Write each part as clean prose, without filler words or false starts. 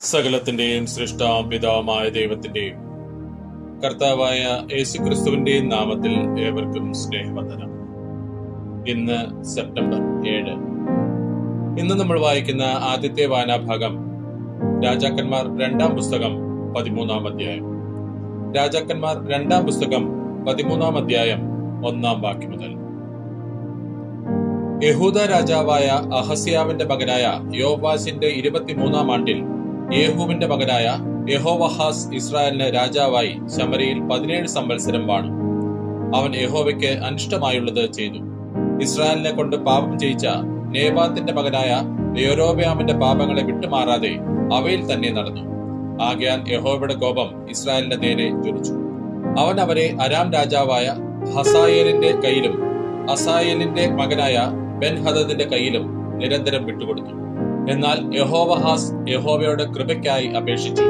സകലത്തിന്റെയും സൃഷ്ടാവും പിതാവുമായ ദൈവത്തിന്റെയും കർത്താവായ യേശുക്രിസ്തുവിന്റെയും നാമത്തിൽ ഏവർക്കും സ്നേഹവന്ദനം. ഇന്ന് സെപ്റ്റംബർ 7. ഇന്ന് നമ്മൾ വായിക്കുന്ന ആദ്യത്തെ വായനാഭാഗം രാജാക്കന്മാർ 2-ാം പുസ്തകം 13-ാം അധ്യായം. രാജാക്കന്മാർ 2-ാം പുസ്തകം 13-ാം അധ്യായം 1-ാം വാക്യം മുതൽ. യഹൂദ രാജാവായ അഹസ്യാവിന്റെ മകനായ യോവാശിന്റെ 23-ാം ആണ്ടിൽ യേഹൂവിന്റെ മകനായ യഹോവഹാസ് ഇസ്രായേലിന് രാജാവായി ശമര്യയിൽ 17 സംവത്സരം വാണു. അവൻ യഹോവയ്ക്ക് അനിഷ്ടമായുള്ളത് ചെയ്തു. ഇസ്രായേലിനെ കൊണ്ട് പാപം ചെയ്യിച്ച നേബാത്തിന്റെ മകനായ യൊരോബെയാമിന്റെ പാപങ്ങളെ വിട്ടുമാറാതെ അവയിൽ തന്നെ നടന്നു. ആകയാൽ യഹോവയുടെ കോപം ഇസ്രായേലിന്റെ നേരെ ജ്വലിച്ചു. അവൻ അവരെ അരാം രാജാവായ ഹസായേലിന്റെ കയ്യിലും അസായേലിന്റെ മകനായ ബെൻഹദദിന്റെ കയ്യിലും നിരന്തരം വിട്ടുകൊടുത്തു. എന്നാൽ യഹോവഹാസ് യഹോവയോട് കൃപയ്ക്കായി അപേക്ഷിച്ചു.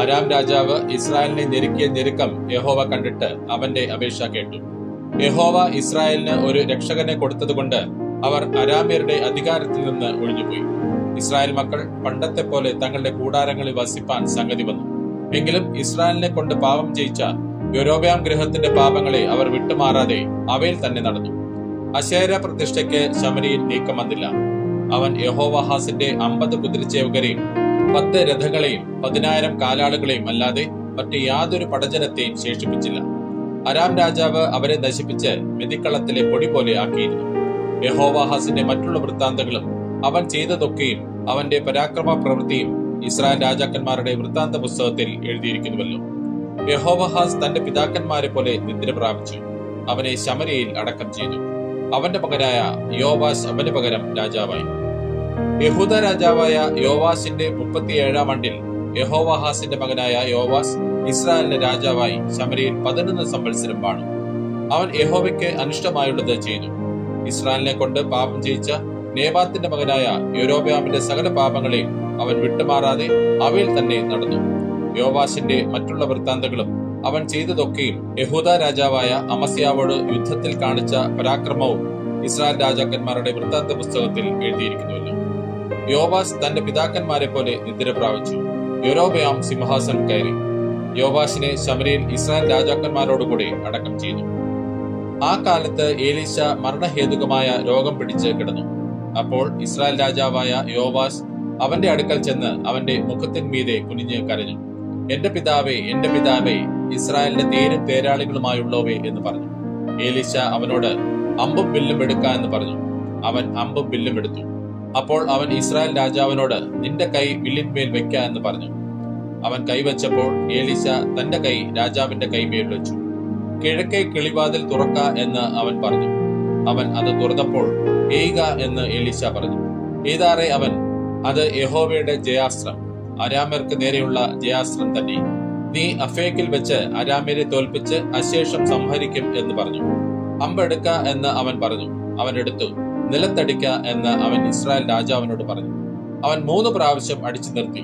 അരാം രാജാവ് ഇസ്രായേലിനെ ഞെരുക്കിയ ഞെരുക്കം യഹോവ കണ്ടിട്ട് അവന്റെ അപേക്ഷ കേട്ടു. യഹോവ ഇസ്രായേലിന് ഒരു രക്ഷകനെ കൊടുത്തതുകൊണ്ട് അവർ അരാമ്യരുടെ അധികാരത്തിൽ നിന്ന് ഒഴിഞ്ഞുപോയി. ഇസ്രായേൽ മക്കൾ പണ്ടത്തെ പോലെ തങ്ങളുടെ കൂടാരങ്ങളിൽ വസിപ്പാൻ സംഗതി വന്നു. എങ്കിലും ഇസ്രായേലിനെ കൊണ്ട് പാപം ചെയ്യിച്ച യൊരോബെയാം ഗൃഹത്തിന്റെ പാപങ്ങളെ അവർ വിട്ടുമാറാതെ അവയിൽ തന്നെ നടന്നു. അശേര പ്രതിഷ്ഠയ്ക്ക് ശമര്യയിൽ നീക്കം വന്നില്ല. അവൻ യഹോവഹാസിന്റെ 50 കുതിരച്ചേവകരെയും 10 രഥങ്ങളെയും 10,000 കാലാളുകളെയും അല്ലാതെ മറ്റ് യാതൊരു പടജനത്തെയും ശേഷിപ്പിച്ചില്ല. അരാം രാജാവ് അവരെ നശിപ്പിച്ച് മെതിക്കളത്തിലെ പൊടി പോലെ ആക്കിയിരുന്നു. യഹോവഹാസിന്റെ മറ്റുള്ള വൃത്താന്തങ്ങളും അവൻ ചെയ്തതൊക്കെയും അവന്റെ പരാക്രമ പ്രവൃത്തിയും ഇസ്രായേൽ രാജാക്കന്മാരുടെ വൃത്താന്ത പുസ്തകത്തിൽ എഴുതിയിരിക്കുന്നുവല്ലോ. യഹോവഹാസ് തന്റെ പിതാക്കന്മാരെ പോലെ നിദ്ര പ്രാപിച്ചു. അവനെ ശമര്യയിൽ അടക്കം ചെയ്തു. അവന്റെ മകനായ യോവാശ് അവന് പകരം രാജാവായി. യഹൂദ രാജാവായ യോവാശിന്റെ 37-ാം ആണ്ടിൽ യഹോവഹാസിന്റെ മകനായ യോവാശ് ഇസ്രായേലിന് രാജാവായി ശമര്യയിൽ 11 സംവത്സരം വാണു. അവൻ യഹോവയ്ക്ക് അനിഷ്ടമായുള്ളത് ചെയ്തു. ഇസ്രായേലിനെ കൊണ്ട് പാപം ചെയ്യിച്ച നേബാത്തിന്റെ മകനായ യൊരോബെയാമിന്റെ സകല പാപങ്ങളെയും അവൻ വിട്ടുമാറാതെ അവയിൽ തന്നെ നടന്നു. യോവാശിന്റെ മറ്റുള്ള വൃത്താന്തങ്ങളും അവൻ ചെയ്തതൊക്കെയും യഹൂദ രാജാവായ അമസ്യാവോട് യുദ്ധത്തിൽ കാണിച്ച പരാക്രമവും ഇസ്രായേൽ രാജാക്കന്മാരുടെ വൃത്താന്ത പുസ്തകത്തിൽ എഴുതിയിരിക്കുന്നുവല്ലോ. യോവാശ് തന്റെ പിതാക്കന്മാരെ പോലെ നിദ്ര പ്രാപിച്ചു. യൊരോബെയാം സിംഹാസനം കയറി. യോവാശിനെ ശമര്യയിൽ ഇസ്രായേൽ രാജാക്കന്മാരോടുകൂടെ അടക്കം ചെയ്തു. ആ കാലത്ത് ഏലീശ മരണഹേതുകമായ രോഗം പിടിച്ച് കിടന്നു. അപ്പോൾ ഇസ്രായേൽ രാജാവായ യോവാശ് അവന്റെ അടുക്കൽ ചെന്ന് അവന്റെ മുഖത്തിന്മീതെ കുനിഞ്ഞ് കരഞ്ഞു. എന്റെ പിതാവേ, എന്റെ പിതാവേ, ഇസ്രായേലിന്റെ തേരും തേരാളികളുമായുള്ളവേ എന്ന് പറഞ്ഞു. ഏലീശ അവനോട് അമ്പും വില്ലും എടുക്ക എന്ന് പറഞ്ഞു. അവൻ അമ്പും വില്ലും എടുത്തു. അപ്പോൾ അവൻ ഇസ്രായേൽ രാജാവിനോട് നിന്റെ കൈ വില്ലിന്മേൽ വെക്ക എന്ന് പറഞ്ഞു. അവൻ കൈവച്ചപ്പോൾ ഏലീശ തന്റെ കൈ രാജാവിന്റെ കൈമേൽ വെച്ചു. കിഴക്കേ കിളിവാതിൽ തുറക്ക എന്ന് അവൻ പറഞ്ഞു. അവൻ അത് തുറന്നപ്പോൾ എയ്ക എന്ന് ഏലീശ പറഞ്ഞു. ഏതാറെ അവൻ, അത് യഹോവയുടെ ജയാസ്ത്രം, അരാമ്യർക്ക് നേരെയുള്ള ജയാസ്ത്രം തന്നെ. നീ അഫേക്കിൽ വെച്ച് അരാമ്യരെ തോൽപ്പിച്ച് അശേഷം സംഹരിക്കും എന്ന് പറഞ്ഞു. അമ്പെടുക്ക എന്ന് അവൻ പറഞ്ഞു. അവൻ എടുത്തു. നിലത്തടിക്ക എന്ന് അവൻ ഇസ്രായേൽ രാജാവിനോട് പറഞ്ഞു. അവൻ 3 പ്രാവശ്യം അടിച്ചു നിർത്തി.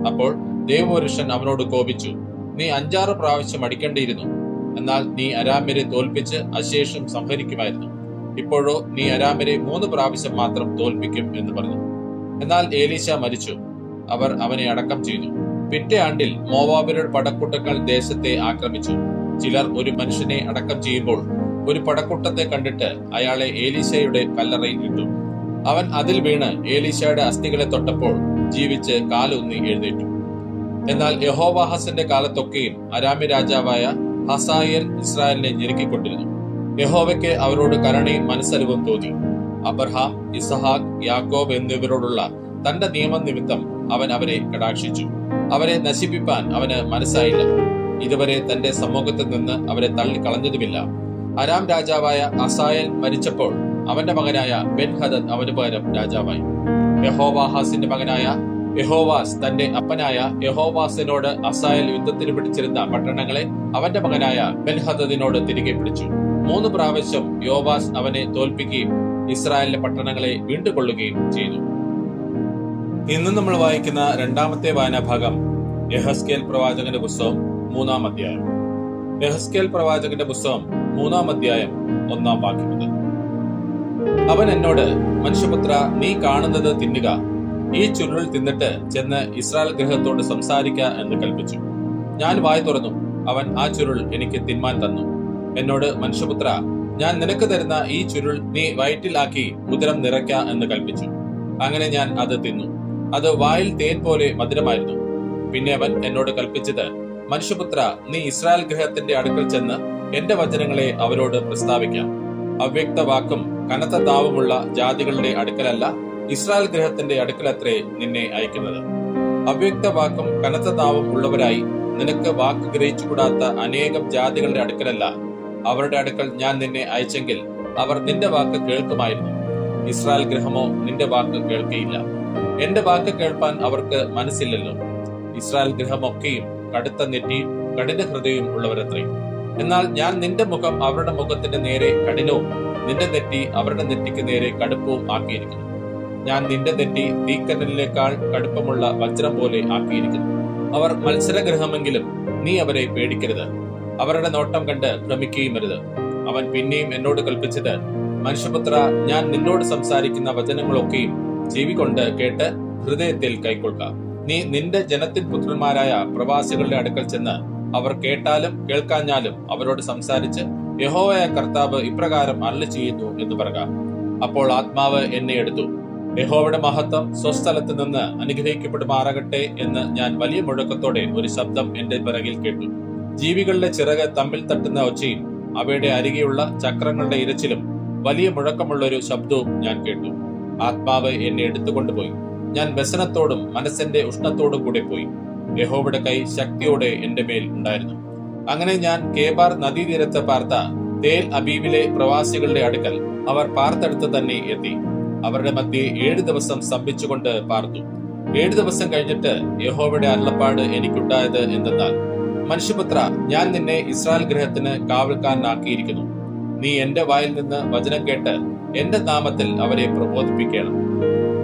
അപ്പോൾ ദൈവപുരുഷൻ അവനോട് കോപിച്ചു. നീ 5-6 പ്രാവശ്യം അടിക്കേണ്ടിയിരുന്നു. എന്നാൽ നീ അരാമ്യരെ തോൽപ്പിച്ച് അശേഷം സംഹരിക്കുമായിരുന്നു. ഇപ്പോഴോ നീ അരാമ്യരെ 3 പ്രാവശ്യം മാത്രം തോൽപ്പിക്കും എന്ന് പറഞ്ഞു. എന്നാൽ ഏലീശ മരിച്ചു. അവർ അവനെ അടക്കം ചെയ്തു. പിറ്റേ ആണ്ടിൽ മോവാബിരുടെ പടക്കൂട്ടങ്ങൾ ദേശത്തെ ആക്രമിച്ചു. ചിലർ ഒരു മനുഷ്യനെ അടക്കം ചെയ്യുമ്പോൾ ഒരു പടക്കൂട്ടത്തെ കണ്ടിട്ട് അയാളെ ഏലീശയുടെ കല്ലറയിൽ ഇട്ടു. അവൻ അതിൽ വീണ് ഏലീശയുടെ അസ്ഥികളെ തൊട്ടപ്പോൾ ജീവിച്ച് കാലൂന്നി എഴുന്നേറ്റു. എന്നാൽ യഹോവഹാസിന്റെ കാലത്തൊക്കെയും അരാമ്യ രാജാവായ ഹസായേൽ ഇസ്രായേലിനെ ഞെരുക്കിക്കൊണ്ടിരുന്നു. യഹോവയ്ക്ക് അവരോട് കരുണയും മനസ്സലിവും തോന്നി. അബ്രഹാം, ഇസഹാക്ക്, യാക്കോബ് എന്നിവരോടുള്ള തന്റെ നിയമനിമിത്തം അവൻ അവരെ കടാക്ഷിച്ചു. അവരെ നശിപ്പിപ്പാൻ അവന് മനസ്സായില്ല. ഇതുവരെ തന്റെ സമൂഹത്തിൽ നിന്ന് അവരെ തള്ളിക്കളഞ്ഞതുമില്ല. അരാം രാജാവായ അസായേൽ മരിച്ചപ്പോൾ അവന്റെ മകനായ ബെൻഹദദ് അവന് പകരം രാജാവായി. യഹോവാഹാസിന്റെ മകനായ യഹോവാസ് തന്റെ അപ്പനായ യഹോവാസിനോട് അസായേൽ യുദ്ധത്തിന് പിടിച്ചിരുന്ന പട്ടണങ്ങളെ അവന്റെ മകനായ ബെൻഹദദിനോട് തിരികെ പിടിച്ചു. 3 പ്രാവശ്യം യോവാസ് അവനെ തോൽപ്പിക്കുകയും ഇസ്രായേലിലെ പട്ടണങ്ങളെ വീണ്ടുകൊള്ളുകയും ചെയ്തു. ഇന്ന് നമ്മൾ വായിക്കുന്ന 2-ാമത്തെ വായനാഭാഗം യെഹെസ്കേൽ പ്രവാചകന്റെ പുസ്തകം 3-ാം അധ്യായം. യെഹെസ്കേൽ പ്രവാചകന്റെ പുസ്തകം 3-ാം അധ്യായം 1-ാം വാക്യം മുതൽ. അവൻ എന്നോട്, മനുഷ്യപുത്ര, നീ കാണുന്നത് തിന്നുക, ഈ ചുരുൾ തിന്നിട്ട് ചെന്ന് ഇസ്രായേൽ ഗൃഹത്തോട് സംസാരിക്ക എന്ന് കൽപ്പിച്ചു. ഞാൻ വായ് തുറന്നു. അവൻ ആ ചുരുൾ എനിക്ക് തിന്മാൻ തന്നു. എന്നോട്, മനുഷ്യപുത്ര, ഞാൻ നിനക്ക് തരുന്ന ഈ ചുരുൾ നീ വയറ്റിൽ ആക്കി ഉദരം നിറയ്ക്ക എന്ന് കൽപ്പിച്ചു. അങ്ങനെ ഞാൻ അത് തിന്നു. അത് വായിൽ തേൻ പോലെ മധുരമായിരുന്നു. പിന്നെ അവൻ എന്നോട് കൽപ്പിച്ചത്, മനുഷ്യപുത്ര, നീ ഇസ്രായേൽ ഗൃഹത്തിന്റെ അടുക്കൽ ചെന്ന് എന്റെ വചനങ്ങളെ അവരോട് പ്രസ്താവിക്കാം. അവ്യക്ത വാക്കും കനത്ത താവുമുള്ള ജാതികളുടെ അടുക്കലല്ല, ഇസ്രായേൽ ഗൃഹത്തിന്റെ അടുക്കലത്രേ നിന്നെ അയക്കുന്നത്. അവ്യക്ത വാക്കും കനത്ത താവും ഉള്ളവരായി നിനക്ക് വാക്ക് ഗ്രഹിച്ചുകൂടാത്ത അനേകം ജാതികളുടെ അടുക്കലല്ല, അവരുടെ അടുക്കൽ ഞാൻ നിന്നെ അയച്ചെങ്കിൽ അവർ നിന്റെ വാക്ക് കേൾക്കുമായിരുന്നു. ഇസ്രായേൽ ഗൃഹമോ നിന്റെ വാക്ക് കേൾക്കയില്ല. എന്റെ വാക്ക് കേൾപ്പാൻ അവർക്ക് മനസ്സില്ലല്ലോ. ഇസ്രായേൽ ഗൃഹമൊക്കെയും കടുത്ത നെറ്റിയും കഠിന ഹൃദയവും ഉള്ളവരത്രേ. എന്നാൽ ഞാൻ നിന്റെ മുഖം അവരുടെ മുഖത്തിന്റെ നേരെ കഠിനവും നിന്റെ നെറ്റി അവരുടെ നെറ്റിക്ക് നേരെ കടുപ്പവും ആക്കിയിരിക്കുന്നു. ഞാൻ നിന്റെ നെറ്റി തീക്കനലിനേക്കാൾ കടുപ്പമുള്ള വജ്രം പോലെ ആക്കിയിരിക്കുന്നു. അവർ മത്സരഗ്രഹമെങ്കിലും നീ അവരെ പേടിക്കരുത്. അവരുടെ നോട്ടം കണ്ട് ഭ്രമിക്കുകയും അരുത്. അവൻ പിന്നെയും എന്നോട് കൽപ്പിച്ചത്, മനുഷ്യപുത്ര, ഞാൻ നിന്നോട് സംസാരിക്കുന്ന വചനങ്ങളൊക്കെയും ചെവി കൊണ്ട് കേട്ട് ഹൃദയത്തിൽ കൈക്കൊള്ളുക. നീ നിന്റെ ജനത്തിൻ പുത്രന്മാരായ പ്രവാസികളുടെ അടുക്കൽ ചെന്ന് അവർ കേട്ടാലും കേൾക്കാഞ്ഞാലും അവരോട് സംസാരിച്ച്, യഹോവയായ കർത്താവ് ഇപ്രകാരം അരുളി ചെയ്യുന്നു എന്ന് പറയുക. അപ്പോൾ ആത്മാവ് എന്നെ എടുത്തു. യഹോവയുടെ മഹത്വം സ്വസ്ഥലത്ത് നിന്ന് അനുഗ്രഹിക്കപ്പെടുമാറാകട്ടെ എന്ന് ഞാൻ വലിയ മുഴക്കത്തോടെ ഒരു ശബ്ദം എന്റെ പിറകിൽ കേട്ടു. ജീവികളുടെ ചിറക് തമ്മിൽ തട്ടുന്ന ഒച്ചയും അവയുടെ അരികെയുള്ള ചക്രങ്ങളുടെ ഇരച്ചിലും വലിയ മുഴക്കമുള്ള ഒരു ശബ്ദവും ഞാൻ കേട്ടു. ആത്മാവ് എന്നെ എടുത്തുകൊണ്ടുപോയി. ഞാൻ വ്യസനത്തോടും മനസ്സിന്റെ ഉഷ്ണത്തോടും കൂടെ പോയി. യഹോവയുടെ കൈ ശക്തിയോടെ എന്റെ മേൽ ഉണ്ടായിരുന്നു. അങ്ങനെ ഞാൻ കേബാർ നദീതീരത്ത് പാർത്ത തേൽ അബീബിലെ പ്രവാസികളുടെ അടുക്കൽ അവർ പാർത്തടുത്ത് തന്നെ എത്തി. അവരുടെ മധ്യേ 7 ദിവസം സ്തംഭിച്ചുകൊണ്ട് പാർത്തു. 7 ദിവസം കഴിഞ്ഞിട്ട് യഹോവയുടെ അരുളപ്പാട് എനിക്കുണ്ടായത് എന്തെന്നാൽ, മനുഷ്യപുത്ര, ഞാൻ നിന്നെ ഇസ്രായേൽ ഗൃഹത്തിന് കാവൽക്കാരനാക്കിയിരിക്കുന്നു. നീ എന്റെ വായിൽ നിന്ന് വചനം കേട്ട് എന്റെ നാമത്തിൽ അവരെ പ്രബോധിപ്പിക്കണം.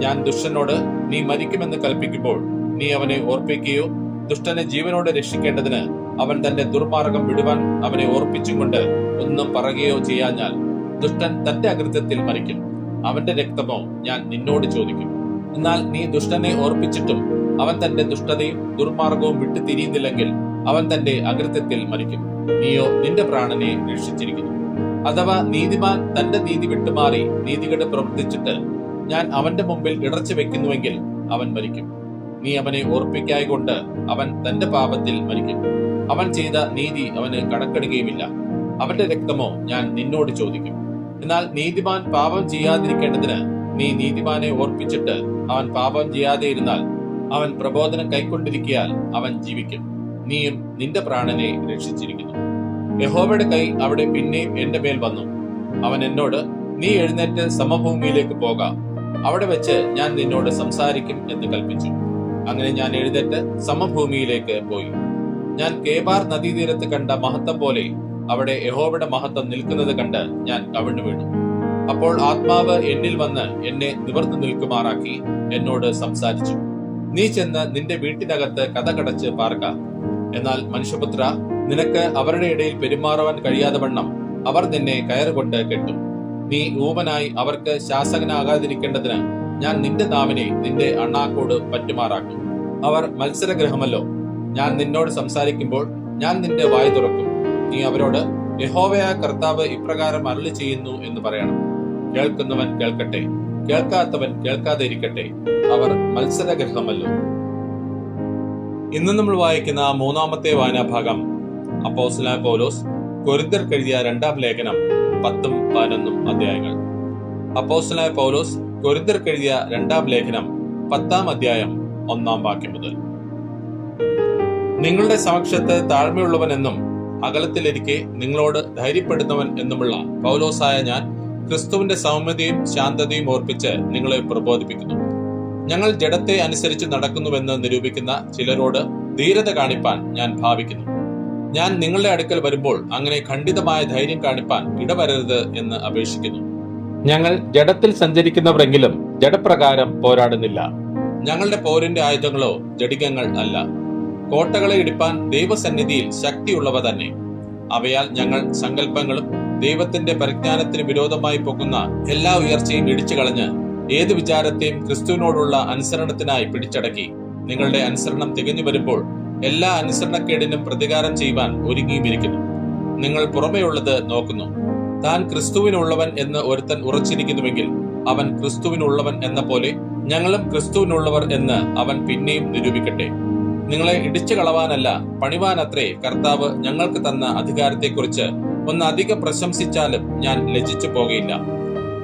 ഞാൻ ദുഷ്ടനോട് നീ മരിക്കുമെന്ന് കൽപ്പിക്കുമ്പോൾ നീ അവനെ ഓർപ്പിക്കുകയോ ദുഷ്ടനെ ജീവനോടെ രക്ഷിക്കേണ്ടതിന് അവൻ തന്റെ ദുർമാർഗം വിടുവാൻ അവനെ ഓർപ്പിച്ചും കൊണ്ട് ഒന്നും പറയുകയോ ചെയ്യാഞ്ഞാൽ ദുഷ്ടൻ തന്റെ അകൃത്യത്തിൽ മരിക്കും. അവന്റെ രക്തമോ ഞാൻ നിന്നോട് ചോദിക്കും. എന്നാൽ നീ ദുഷ്ടനെ ഓർപ്പിച്ചിട്ടും അവൻ തന്റെ ദുഷ്ടതയും ദുർമാർഗവും വിട്ടു തിരിയുന്നില്ലെങ്കിൽ അവൻ തന്റെ അകൃത്യത്തിൽ മരിക്കും. നീയോ നിന്റെ പ്രാണനെ രക്ഷിച്ചിരിക്കുന്നു. അഥവാ നീതിമാൻ തന്റെ നീതി വിട്ടുമാറി നീതികേട് പ്രവർത്തിച്ചിട്ട് ഞാൻ അവന്റെ മുമ്പിൽ ഇടർച്ച വെക്കുന്നുവെങ്കിൽ അവൻ മരിക്കും. നീ അവനെ ഓർപ്പിക്കായകൊണ്ട് അവൻ തന്റെ പാപത്തിൽ മരിക്കും. അവൻ ചെയ്ത നീതി അവന് കണക്കിടുകയുമില്ല. അവന്റെ രക്തമോ ഞാൻ നിന്നോട് ചോദിക്കും. എന്നാൽ നീതിമാൻ പാപം ചെയ്യാതിരിക്കേണ്ടതിന് നീ നീതിമാനെ ഓർപ്പിച്ചിട്ട് അവൻ പാപം ചെയ്യാതെ ഇരുന്നാൽ അവൻ പ്രബോധനം കൈക്കൊണ്ടിരിക്കയാൽ അവൻ ജീവിക്കും. നീയും നിന്റെ പ്രാണനെ രക്ഷിച്ചിരിക്കുന്നു. യഹോവയുടെ കൈ അവിടെ പിന്നെയും എന്റെ മേൽ വന്നു. അവൻ എന്നോട്, നീ എഴുന്നേറ്റ് സമഭൂമിയിലേക്ക് പോകാം. അവിടെ വെച്ച് ഞാൻ നിന്നോട് സംസാരിക്കും എന്ന് കൽപ്പിച്ചു. അങ്ങനെ ഞാൻ എഴുന്നേറ്റ് സമഭൂമിയിലേക്ക് പോയി. ഞാൻ കേബാർ നദീതീരത്ത് കണ്ട മഹത്വം പോലെ അവിടെ യഹോവയുടെ മഹത്വം നിൽക്കുന്നത് കണ്ട് ഞാൻ കവിണ്ണു വീണു. അപ്പോൾ ആത്മാവ് എന്നിൽ വന്ന് എന്നെ നിവർന്നു നിൽക്കുമാറാക്കി എന്നോട് സംസാരിച്ചു. നീ ചെന്ന് നിന്റെ വീട്ടിനകത്ത് കതകടച്ച് പാർക്ക. എന്നാൽ മനുഷ്യപുത്ര, നിനക്ക് അവരുടെ ഇടയിൽ പെരുമാറുവാൻ കഴിയാതെ വണ്ണം അവർ നിന്നെ കയറുകൊണ്ട് കെട്ടും. നീ ഊമനായി അവർക്ക് ശാസകനാകാതിരിക്കേണ്ടതിന് ഞാൻ നിന്റെ നാവിനെ നിന്റെ അണ്ണാക്കോട് പറ്റുമാറാക്കും. അവർ മത്സരഗ്രഹമല്ലോ. ഞാൻ നിന്നോട് സംസാരിക്കുമ്പോൾ ഞാൻ നിന്റെ വായ് തുറക്കും. നീ അവരോട്, യഹോവയായ കർത്താവ് ഇപ്രകാരം അരുളി ചെയ്യുന്നു എന്ന് പറയണം. കേൾക്കുന്നവൻ കേൾക്കട്ടെ, കേൾക്കാത്തവൻ കേൾക്കാതെ ഇരിക്കട്ടെ. അവർ മത്സരഗ്രഹമല്ലോ. ഇന്ന് നമ്മൾ വായിക്കുന്ന മൂന്നാമത്തെ വായനാഭാഗം അപ്പോസ്തലനായ പൗലോസ് കൊരിന്ത്യർക്ക് എഴുതിയ 2-ാം ലേഖനം 10-11 അധ്യായങ്ങൾ. അപ്പോസ്തലനായ പൗലോസ് കൊരിന്ത്യർക്ക് എഴുതിയ 2-ാം ലേഖനം 10-ാം അധ്യായം 1-ാം വാക്യം മുതൽ. നിങ്ങളുടെ സമക്ഷത്ത് താഴ്മയുള്ളവനെന്നും അകലത്തിലിരിക്കെ നിങ്ങളോട് ധൈര്യപ്പെടുന്നവൻ എന്നുമുള്ള പൗലോസായ ഞാൻ ക്രിസ്തുവിന്റെ സൗമ്യതയും ശാന്തതയും ഓർപ്പിച്ച് നിങ്ങളെ പ്രബോധിപ്പിക്കുന്നു. ഞങ്ങൾ ജഡത്തെ അനുസരിച്ച് നടക്കുന്നുവെന്ന് നിരൂപിക്കുന്ന ചിലരോട് ധീരത കാണിപ്പാൻ ഞാൻ ഭാവിക്കുന്നു. ഞാൻ നിങ്ങളുടെ അടുക്കൽ വരുമ്പോൾ അങ്ങനെ ഖണ്ഡിതമായ ധൈര്യം കാണിപ്പാൻ ഇടവരരുത് എന്ന് അപേക്ഷിക്കുന്നു. ഞങ്ങൾ ജഡത്തിൽ സഞ്ചരിക്കുന്നവരെങ്കിലും ജഡപ്രകാരം പോരാടുന്നില്ല. ഞങ്ങളുടെ പോരിന്റെ ആയുധങ്ങളോ ജഡികങ്ങൾ അല്ല, കോട്ടകളെ ഇടിപ്പാൻ ദൈവസന്നിധിയിൽ ശക്തിയുള്ളവ തന്നെ. അവയാൽ ഞങ്ങൾ സങ്കല്പങ്ങളും ദൈവത്തിന്റെ പരിജ്ഞാനത്തിന് വിരോധമായി പോകുന്ന എല്ലാ ഉയർച്ചയും ഇടിച്ചു കളഞ്ഞ് ഏത് വിചാരത്തെയും ക്രിസ്തുവിനോടുള്ള അനുസരണത്തിനായി പിടിച്ചടക്കി നിങ്ങളുടെ അനുസരണം തികഞ്ഞു വരുമ്പോൾ എല്ലാ അനുസരണക്കേടിനും പ്രതികാരം ചെയ്യുവാൻ ഒരുങ്ങിയുമിരിക്കുന്നു. നിങ്ങൾ പുറമെയുള്ളത് നോക്കുന്നു. താൻ ക്രിസ്തുവിനുള്ളവൻ എന്ന് ഒരുത്തൻ ഉറച്ചിരിക്കുന്നുവെങ്കിൽ അവൻ ക്രിസ്തുവിനുള്ളവൻ എന്ന പോലെ ഞങ്ങളും ക്രിസ്തുവിനുള്ളവർ എന്ന് അവൻ പിന്നെയും നിരൂപിക്കട്ടെ. നിങ്ങളെ ഇടിച്ചു കളവാനല്ല പണിവാനത്രേ കർത്താവ് ഞങ്ങൾക്ക് തന്ന അധികാരത്തെക്കുറിച്ച് ഒന്ന് അധികം പ്രശംസിച്ചാലും ഞാൻ ലജ്ജിച്ചു പോകയില്ല.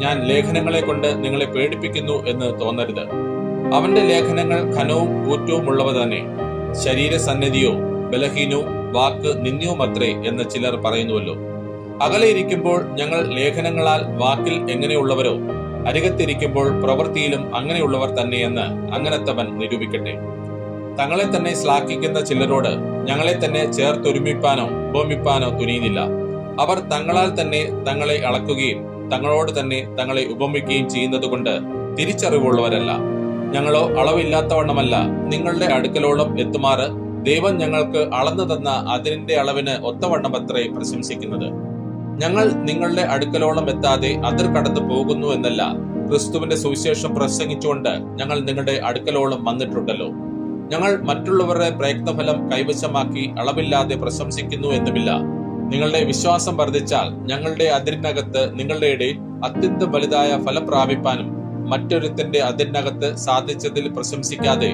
ഞാൻ ലേഖനങ്ങളെ കൊണ്ട് നിങ്ങളെ പേടിപ്പിക്കുന്നു എന്ന് തോന്നരുത്. അവന്റെ ലേഖനങ്ങൾ ഘനവും ഊറ്റവും ഉള്ളവ തന്നെ. ശരീരസന്നിധിയോ ബലഹീനവും വാക്ക് നിന്ദ്യവുമത്രേ എന്ന് ചിലർ പറയുന്നുവല്ലോ. അകലെ ഇരിക്കുമ്പോൾ ഞങ്ങൾ ലേഖനങ്ങളാൽ വാക്കിൽ എങ്ങനെയുള്ളവരോ അരികത്തിരിക്കുമ്പോൾ പ്രവൃത്തിയിലും അങ്ങനെയുള്ളവർ തന്നെയെന്ന് അങ്ങനത്തവൻ നിരൂപിക്കട്ടെ. തങ്ങളെ തന്നെ ശ്ലാഘിക്കുന്ന ചിലരോട് ഞങ്ങളെ തന്നെ ചേർത്തൊരുമിപ്പാനോ ഉപമിപ്പാനോ തുനിയുന്നില്ല. അവർ തങ്ങളാൽ തന്നെ തങ്ങളെ അളക്കുകയും തങ്ങളോട് തന്നെ തങ്ങളെ ഉപമിക്കുകയും ചെയ്യുന്നത് കൊണ്ട് തിരിച്ചറിവുള്ളവരല്ല. ഞങ്ങളോ അളവില്ലാത്തവണ്ണമല്ല നിങ്ങളുടെ അടുക്കലോളം എത്തുമാറ് ദൈവം ഞങ്ങൾക്ക് അളന്നു തന്ന അതിരിന്റെ അളവിന് ഒത്തവണ്ണമത്രേ പ്രശംസിക്കുന്നത്. ഞങ്ങൾ നിങ്ങളുടെ അടുക്കലോളം എത്താതെ അതിർ കടന്നു പോകുന്നു എന്നല്ല, ക്രിസ്തുവിന്റെ സുവിശേഷം പ്രസംഗിച്ചുകൊണ്ട് ഞങ്ങൾ നിങ്ങളുടെ അടുക്കലോളം വന്നിട്ടുണ്ടല്ലോ. ഞങ്ങൾ മറ്റുള്ളവരുടെ പ്രയത്നഫലം കൈവശമാക്കി അളവില്ലാതെ പ്രശംസിക്കുന്നു എന്നുമില്ല. നിങ്ങളുടെ വിശ്വാസം വർദ്ധിച്ചാൽ ഞങ്ങളുടെ അതിരിനകത്ത് നിങ്ങളുടെ ഇടയിൽ അത്യന്തം വലുതായ ഫലം പ്രാപിപ്പാനും മറ്റൊരുത്തിന്റെ അതിരിനകത്ത് സാധിച്ചതിൽ പ്രശംസിക്കാതെ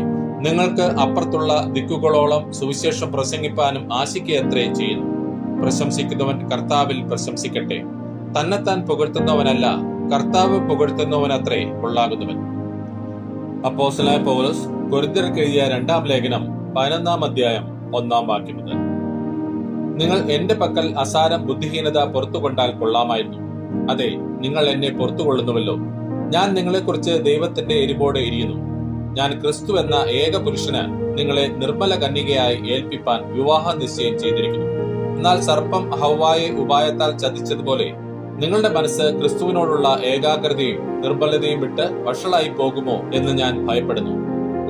നിങ്ങൾക്ക് അപ്പുറത്തുള്ള ദിക്കുകളോളം സുവിശേഷം പ്രസംഗിപ്പാനും ആശിക്കയത്രേ ചെയ്യുന്നു. പ്രശംസിക്കുന്നവൻ കർത്താവിൽ പ്രശംസിക്കട്ടെ. തന്നെത്താൻ പുകഴ്ത്തുന്നവനല്ല, കർത്താവ് പുകഴ്ത്തുന്നവനത്രേ കൊള്ളാകുന്നവൻ. അപ്പോസ്തലനായ പൗലോസ് കൊരിന്ത്യർക്ക് എഴുതിയ 2-ാം ലേഖനം 11-ാം അധ്യായം 1-ാം വാക്യം മുതൽ. നിങ്ങൾ എന്റെ പക്കൽ അസാരം ബുദ്ധിഹീനത പുറത്തുകൊണ്ടാൽ കൊള്ളാമായിരുന്നു. അതെ, നിങ്ങൾ എന്നെ പുറത്തുകൊള്ളുന്നുവല്ലോ. ഞാൻ നിങ്ങളെക്കുറിച്ച് ദൈവത്തിന്റെ എരിവോടെ എരിയുന്നു. ഞാൻ ക്രിസ്തു എന്ന ഏക പുരുഷന് നിങ്ങളെ നിർമ്മല കന്യകയായി ഏൽപ്പിപ്പാൻ വിവാഹ നിശ്ചയം ചെയ്തിരിക്കുന്നു. എന്നാൽ സർപ്പം ഹവ്വായെ ഉപായത്താൽ ചതിച്ചതുപോലെ നിങ്ങളുടെ മനസ്സ് ക്രിസ്തുവിനോടുള്ള ഏകാഗ്രതയും നിർമ്മലതയും വിട്ട് വഷളായി പോകുമോ എന്ന് ഞാൻ ഭയപ്പെടുന്നു.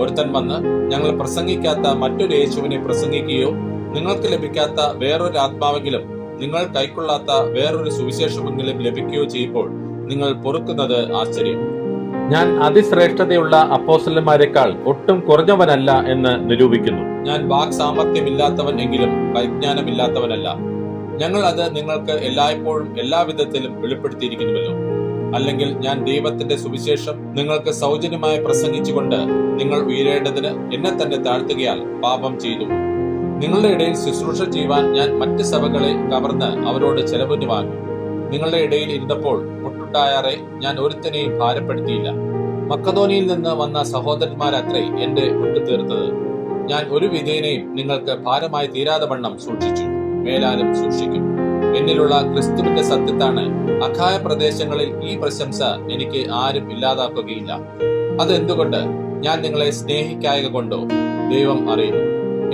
ഒരുത്തൻ വന്ന് ഞങ്ങൾ പ്രസംഗിക്കാത്ത മറ്റൊരു യേശുവിനെ പ്രസംഗിക്കുകയോ നിങ്ങൾക്ക് ലഭിക്കാത്ത വേറൊരു ആത്മാവെങ്കിലും നിങ്ങൾ കൈക്കൊള്ളാത്ത വേറൊരു സുവിശേഷമെങ്കിലും ലഭിക്കുകയോ ചെയ്യുമ്പോൾ നിങ്ങൾ പൊറുക്കുന്നത് ആശ്ചര്യം. ഞാൻ അതിശ്രേഷ്ഠതയുള്ള അപ്പോസ്തലന്മാരെക്കാൾ ഒട്ടും കുറഞ്ഞവനല്ല എന്ന് നിരൂപിക്കുന്നു. ഞാൻ വാക് സാമർത്ഥ്യമില്ലാത്തവൻ എങ്കിലും പരിജ്ഞാനമില്ലാത്തവനല്ല. ഞങ്ങൾ അത് നിങ്ങൾക്ക് എല്ലായ്പ്പോഴും എല്ലാവിധത്തിലും വെളിപ്പെടുത്തിയിരിക്കുന്നുവല്ലോ. അല്ലെങ്കിൽ ഞാൻ ദൈവത്തിന്റെ സുവിശേഷം നിങ്ങൾക്ക് സൗജന്യമായി പ്രസംഗിച്ചുകൊണ്ട് നിങ്ങൾ ഉയരേണ്ടതിന് എന്നെ തന്നെ താഴ്ത്തുകയാൽ പാപം ചെയ്തു. നിങ്ങളുടെ ഇടയിൽ ശുശ്രൂഷ ചെയ്യുവാൻ ഞാൻ മറ്റ് സഭകളെ കവർന്ന് അവരോട് ചെലവിന് വാങ്ങി. നിങ്ങളുടെ ഇടയിൽ ഇരുന്നപ്പോൾ മുട്ടുണ്ടായാറെ ഞാൻ ഒരുത്തനെയും ഭാരപ്പെടുത്തിയില്ല. മക്കദോനിയിൽ നിന്ന് വന്ന സഹോദരന്മാരത്രേ എന്റെ മുട്ടുതീർത്തത്. ഞാൻ ഒരു വിധേയനെയും നിങ്ങൾക്ക് ഭാരമായി തീരാതെ വണ്ണം സൂക്ഷിച്ചു, മേലാലും സൂക്ഷിക്കും. എന്നിലുള്ള ക്രിസ്തുവിന്റെ സത്യത്താണ് അഖായ പ്രദേശങ്ങളിൽ ഈ പ്രശംസ എനിക്ക് ആരും ഇല്ലാതാക്കുകയില്ല. അതെന്തുകൊണ്ട്? ഞാൻ നിങ്ങളെ സ്നേഹിക്കായക കൊണ്ടോ? ദൈവം അറിയുന്നു.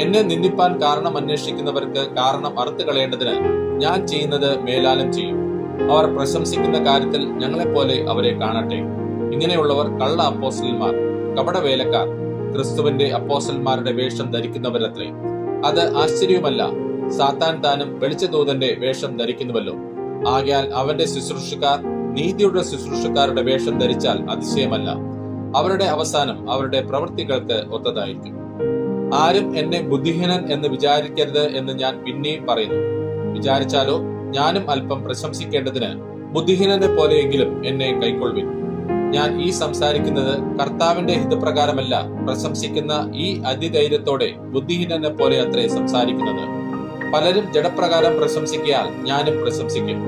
എന്നെ നിന്ദിപ്പാൻ കാരണം അന്വേഷിക്കുന്നവർക്ക് കാരണം അറുത്തു കളയേണ്ടതിന് ഞാൻ ചെയ്യുന്നത് മേലാലും ചെയ്യും. അവർ പ്രശംസിക്കുന്ന കാര്യത്തിൽ ഞങ്ങളെപ്പോലെ അവരെ കാണട്ടെ. ഇങ്ങനെയുള്ളവർ കള്ള അപ്പോസ്തലന്മാർ, കപടവേലക്കാർ, ക്രിസ്തുവിന്റെ അപ്പോസ്തലന്മാരുടെ വേഷം ധരിക്കുന്നവരത്രേ. അത് ആശ്ചര്യവുമല്ല, സാത്താൻ താനും വെളിച്ചദൂതന്റെ വേഷം ധരിക്കുന്നുവല്ലോ. ആകയാൽ അവന്റെ ശുശ്രൂഷക്കാർ നീതിയുടെ ശുശ്രൂഷക്കാരുടെ വേഷം ധരിച്ചാൽ അതിശയമല്ല. അവരുടെ അവസാനം അവരുടെ പ്രവൃത്തികൾക്ക് ഒത്തതായിരിക്കും. ആരും എന്നെ ബുദ്ധിഹീനൻ എന്ന് വിചാരിക്കരുത് എന്ന് ഞാൻ പിന്നെയും പറയുന്നു. വിചാരിച്ചാലോ ഞാനും അല്പം പ്രശംസിക്കേണ്ടതിന് ബുദ്ധിഹീനനെ പോലെയെങ്കിലും എന്നെ കൈക്കൊള്ളുവിൻ. ഞാൻ ഈ സംസാരിക്കുന്നത് കർത്താവിന്റെ ഹിതപ്രകാരമല്ല. പ്രശംസിക്കുന്ന ഈ അതിധൈര്യത്തോടെ ബുദ്ധിഹീനനെ പോലെ അത്രേ സംസാരിക്കുന്നത്. പലരും ജഡപ്രകാരം പ്രശംസിക്കയാൽ ഞാനും പ്രശംസിക്കും.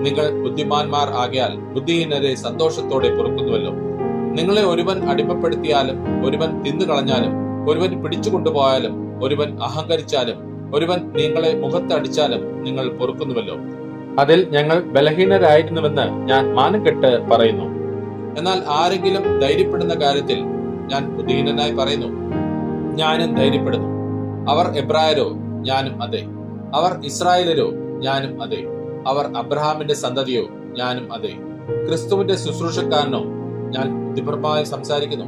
നിങ്ങൾ ബുദ്ധിമാന്മാർ ആകയാൽ ബുദ്ധിഹീനരെ സന്തോഷത്തോടെ പൊറുക്കുന്നുവല്ലോ. നിങ്ങളെ ഒരുവൻ അടിമപ്പെടുത്തിയാലും ഒരുവൻ തിന്നുകളഞ്ഞാലും ഒരുവൻ പിടിച്ചുകൊണ്ടുപോയാലും ഒരുവൻ അഹങ്കരിച്ചാലും ഒരുവൻ നിങ്ങളെ മുഖത്തടിച്ചാലും നിങ്ങൾ പൊറുക്കുന്നുവല്ലോ. അതിൽ ഞങ്ങൾ ബലഹീനരായിരുന്നുവെന്ന് ഞാൻ മാനം കെട്ട് പറയുന്നു. എന്നാൽ ആരെങ്കിലും ധൈര്യപ്പെടുന്ന കാര്യത്തിൽ ഞാൻ ബുദ്ധിഹീനനായി പറയുന്നു. ഞാനും ധൈര്യപ്പെടുന്നു. അവർ എബ്രായരോ? ഞാനും അതെ. അവർ ഇസ്രായേലരോ? ഞാനും അതെ. അവർ അബ്രഹാമിന്റെ സന്തതിയോ? ഞാനും അതെ. ക്രിസ്തുവിന്റെ ശുശ്രൂഷക്കാരനോ? ഞാൻ ബുദ്ധിപരമായി സംസാരിക്കുന്നു.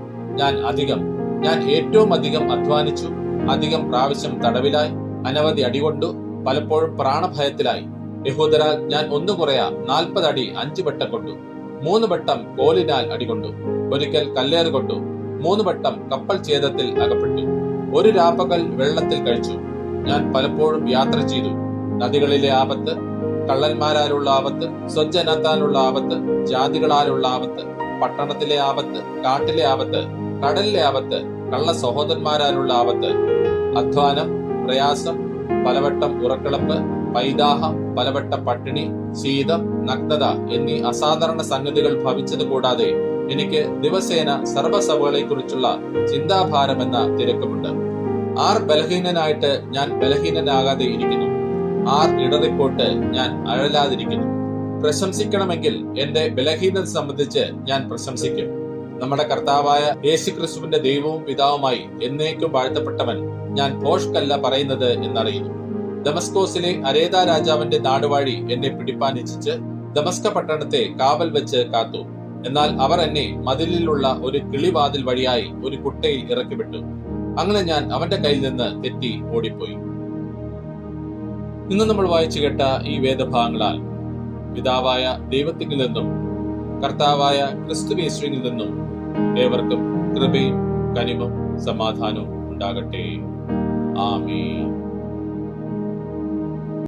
ഞാൻ ഏറ്റവും അധികം അധ്വാനിച്ചു. അധികം പ്രാവശ്യം തടവിലായി, അനവധി അടികൊണ്ടു, പലപ്പോഴും പ്രാണഭയത്തിലായി. യഹൂദരാൽ ഞാൻ ഒന്നു കുറയാ 40 അടി 5 വട്ടം കൊണ്ടു. 3 വട്ടം കോലിനാൽ അടികൊണ്ടു, ഒരിക്കൽ കല്ലേറ് കൊണ്ടു, 3 വട്ടം കപ്പൽ ഛേദത്തിൽ അകപ്പെട്ടു, 1 രാപ്പകൽ വെള്ളത്തിൽ കഴിച്ചു. ഞാൻ പലപ്പോഴും യാത്ര ചെയ്തു. നദികളിലെ ആപത്ത്, കള്ളന്മാരാലുള്ള ആപത്ത്, സ്വജനത്താലുള്ള ആപത്ത്, ജാതികളാലുള്ള ആപത്ത്, പട്ടണത്തിലെ ആപത്ത്, കാട്ടിലെ ആപത്ത്, കടലിലെ ആപത്ത്, കള്ള സഹോദരന്മാരാലുള്ള ആപത്ത്, അധ്വാനം, പ്രയാസം, പലവട്ടം ഉറക്കിളപ്പ്, പൈതാഹം, പലവട്ടം പട്ടിണി, ശീതം, നഗ്നത എന്നീ അസാധാരണ സംഗതികൾ ഭവിച്ചത് കൂടാതെ എനിക്ക് ദിവസേന സർവ്വസഭകളെ കുറിച്ചുള്ള ചിന്താഭാരമെന്ന തിരക്കുമുണ്ട്. ആർ ബലഹീനനായിട്ട് ഞാൻ ബലഹീനനാകാതെ ഇരിക്കുന്നു, ആർ ഇടറിപ്പോട്ട് ഞാൻ അഴലാതിരിക്കുന്നു. പ്രശംസിക്കണമെങ്കിൽ എന്റെ ബലഹീനത സംബന്ധിച്ച് ഞാൻ പ്രശംസിക്കും. നമ്മുടെ കർത്താവായ യേശുക്രിസ്തുവിന്റെ ദൈവവും പിതാവുമായി എന്നേക്കും വാഴ്ത്തപ്പെട്ടവൻ ഞാൻ ഭോഷ്കല്ല പറയുന്നത് എന്നറിയുന്നു. ദമസ്കോസിലെ അരേദ രാജാവിന്റെ നാടുവാഴി എന്നെ പിടിപ്പാൻ ഇച്ഛിച്ച് ദമസ്ക പട്ടണത്തെ കാവൽ വെച്ച് കാത്തു. എന്നാൽ അവർ എന്നെ മതിലിലുള്ള ഒരു കിളിവാതിൽ വഴിയായി ഒരു കുട്ടയിൽ ഇറക്കിവിട്ടു. അങ്ങനെ ഞാൻ അവന്റെ കയ്യിൽ നിന്ന് തെറ്റി ഓടിപ്പോയി. ഇന്ന് നമ്മൾ വായിച്ചു കേട്ട ഈ വേദഭാഗങ്ങളാൽ പിതാവായ ദൈവത്തിൽ നിന്നും കർത്താവായ ക്രിസ്തുയേശുവിൽ നിന്നും ഏവർക്കും കൃപയും കനിവും സമാധാനവും ഉണ്ടാകട്ടെ. ആമേൻ.